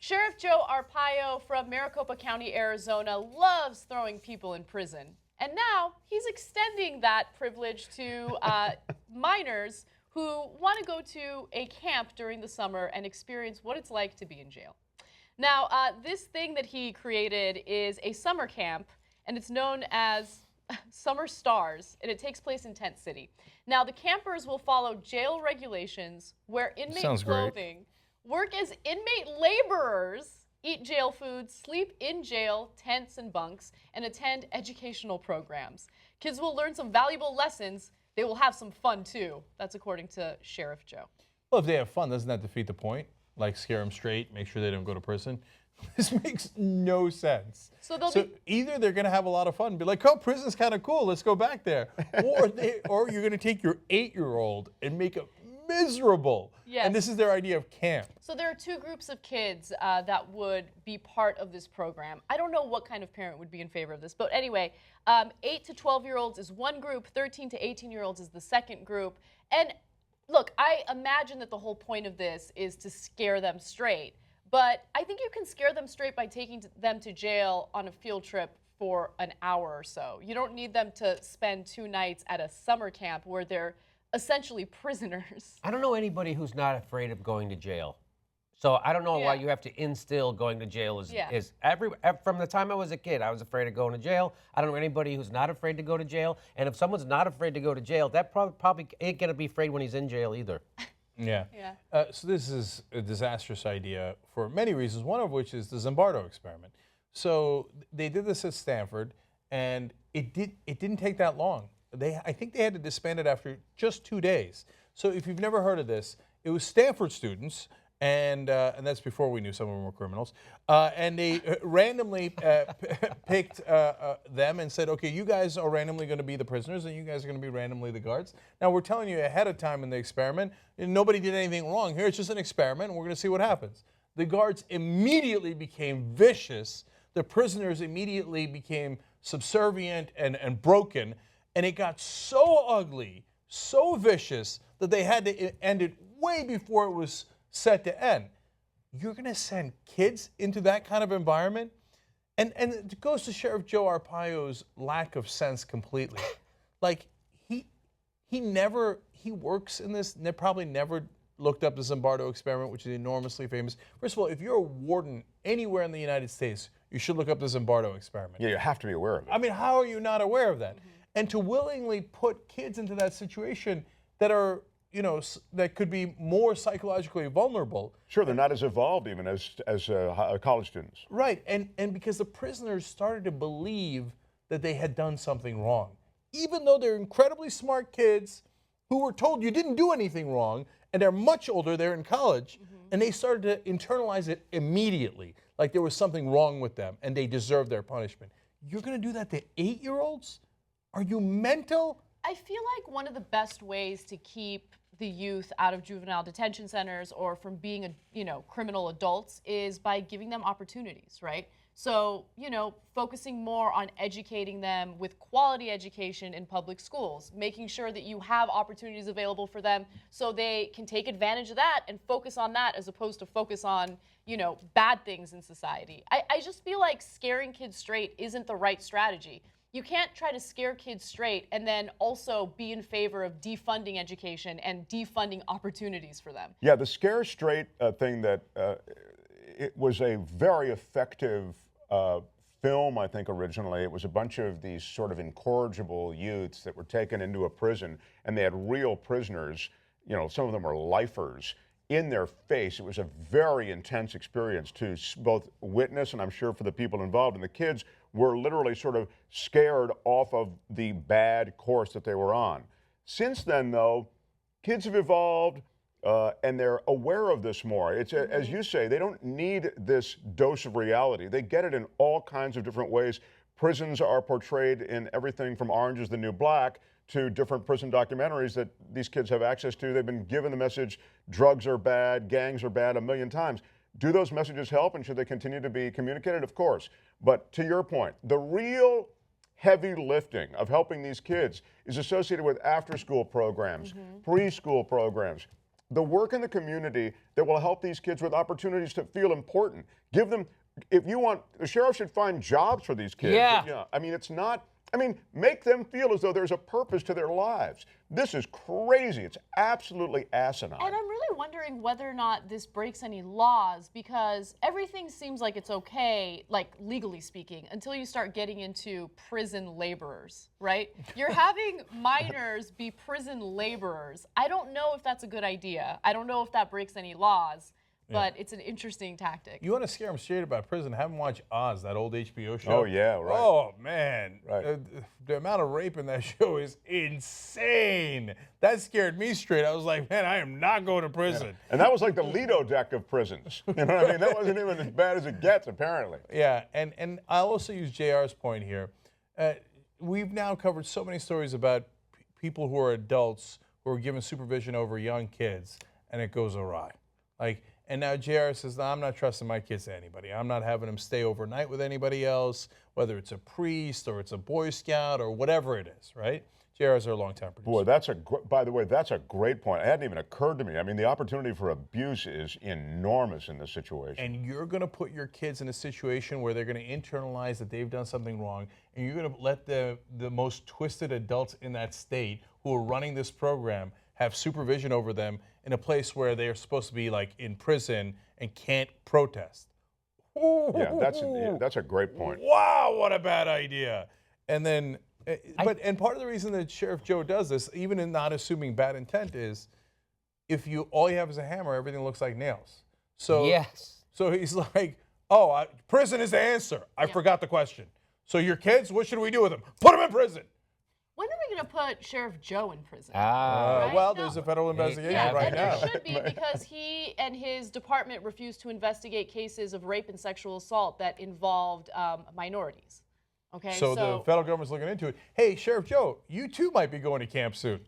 Sheriff Joe Arpaio from Maricopa County, Arizona, loves throwing people in prison. And now he's extending that privilege to minors who want to go to a camp during the summer and experience what it's like to be in jail. Now, this thing that he created is a summer camp, and it's known as Summer S.T.A.R.S, and it takes place in Tent City. Now, the campers will follow jail regulations, wear inmate clothing, work as inmate laborers, eat jail food, sleep in jail, tents and bunks, and attend educational programs. Kids will learn some valuable lessons. They will have some fun, too. That's according to Sheriff Joe. Well, if they have fun, doesn't that defeat the point? Like, scare them straight, make sure they don't go to prison? This makes no sense. So either they're going to have a lot of fun and be like, oh, prison's kind of cool, let's go back there. Or you're going to take your 8-year-old and make it miserable. Yes. And this is their idea of camp. So there are two groups of kids that would be part of this program. I don't know what kind of parent would be in favor of this, but anyway, 8 to 12-year-olds is one group, 13 to 18-year-olds is the second group. And look, I imagine that the whole point of this is to scare them straight, but I think you can scare them straight by taking them to jail on a field trip for an hour or so. You don't need them to spend 2 nights at a summer camp where they're essentially prisoners. I don't know anybody who's not afraid of going to jail. So I don't know why you have to instill going to jail from the time I was a kid, I was afraid of going to jail. I don't know anybody who's not afraid to go to jail. And if someone's not afraid to go to jail, that probably ain't gonna be afraid when he's in jail either. Yeah. So this is a disastrous idea for many reasons, one of which is the Zimbardo Experiment. So they did this at Stanford, and it didn't take that long. I think they had to disband it after just 2 days. So if you've never heard of this, it was Stanford students, and that's before we knew some of them were criminals, and they randomly picked them and said, okay, you guys are randomly going to be the prisoners, and you guys are going to be randomly the guards. Now, we're telling you ahead of time in the experiment, nobody did anything wrong. Here, it's just an experiment, and we're going to see what happens. The guards immediately became vicious. The prisoners immediately became subservient and broken. And it got so ugly, so vicious, that they had to end it way before it was set to end. You're going to send kids into that kind of environment? And it goes to Sheriff Joe Arpaio's lack of sense completely. Like, he works in this, probably never looked up the Zimbardo Experiment, which is enormously famous. First of all, if you're a warden anywhere in the United States, you should look up the Zimbardo Experiment. Yeah, you have to be aware of it. I mean, how are you not aware of that? And to willingly put kids into that situation that are, that could be more psychologically vulnerable. Sure, they're not as evolved even as college students. Right, and because the prisoners started to believe that they had done something wrong. Even though they're incredibly smart kids who were told you didn't do anything wrong, and they're much older, they're in college, and they started to internalize it immediately, like there was something wrong with them, and they deserved their punishment. You're gonna do that to 8-year-olds? Are you mental? I feel like one of the best ways to keep the youth out of juvenile detention centers or from being, criminal adults is by giving them opportunities, right? So, focusing more on educating them with quality education in public schools, making sure that you have opportunities available for them so they can take advantage of that and focus on that as opposed to focus on, bad things in society. I just feel like scaring kids straight isn't the right strategy. You can't try to scare kids straight and then also be in favor of defunding education and defunding opportunities for them. Yeah, the scare straight thing that it was a very effective film, I think, originally. It was a bunch of these sort of incorrigible youths that were taken into a prison, and they had real prisoners, some of them were lifers, in their face. It was a very intense experience to both witness and I'm sure for the people involved. And the kids were literally sort of scared off of the bad course that they were on. Since then, though, kids have evolved and they're aware of this more. It's, as you say, they don't need this dose of reality. They get it in all kinds of different ways. Prisons are portrayed in everything from Orange is the New Black to different prison documentaries that these kids have access to. They've been given the message, drugs are bad, gangs are bad, a million times. Do those messages help, and should they continue to be communicated? Of course. But to your point, the real heavy lifting of helping these kids is associated with after-school programs, preschool programs. the work in the community that will help these kids with opportunities to feel important. Give them, if you want, the sheriff should find jobs for these kids. Yeah. I mean, it's not, I mean, make them feel as though there's a purpose to their lives. This is crazy. It's absolutely asinine. And I'm really wondering whether or not this breaks any laws, because everything seems like it's okay, like legally speaking, until you start getting into prison laborers, right? You're having minors be prison laborers. I don't know if that's a good idea. I don't know if that breaks any laws. But it's an interesting tactic. You want to scare them straight about prison? Have them watch Oz, that old HBO show. Oh, yeah, right. Oh, man. Right. The amount of rape in that show is insane. That scared me straight. I was like, man, I am not going to prison. Yeah. And that was like the Lido deck of prisons. You know what I mean? That wasn't even as bad as it gets, apparently. Yeah, and I'll also use JR's point here. We've now covered so many stories about people who are adults who are given supervision over young kids, and it goes awry. And now JR says, no, I'm not trusting my kids to anybody. I'm not having them stay overnight with anybody else, whether it's a priest or it's a Boy Scout or whatever it is, right? JR is our longtime producer. Boy, by the way, that's a great point. It hadn't even occurred to me. I mean, the opportunity for abuse is enormous in this situation. And you're going to put your kids in a situation where they're going to internalize that they've done something wrong, and you're going to let the most twisted adults in that state who are running this program have supervision over them in a place where they're supposed to be like in prison and can't protest. Yeah, that's a great point. Wow, what a bad idea. And then, and part of the reason that Sheriff Joe does this, even in not assuming bad intent, is if all you have is a hammer, everything looks like nails. So yes. So he's like, oh, prison is the answer. I forgot the question. So your kids, what should we do with them? Put them in prison. When are we going to put Sheriff Joe in prison? Right? Well, there's a federal investigation right now. There should be, because he and his department refused to investigate cases of rape and sexual assault that involved minorities. Okay, so the federal government's looking into it. Hey, Sheriff Joe, you too might be going to camp soon.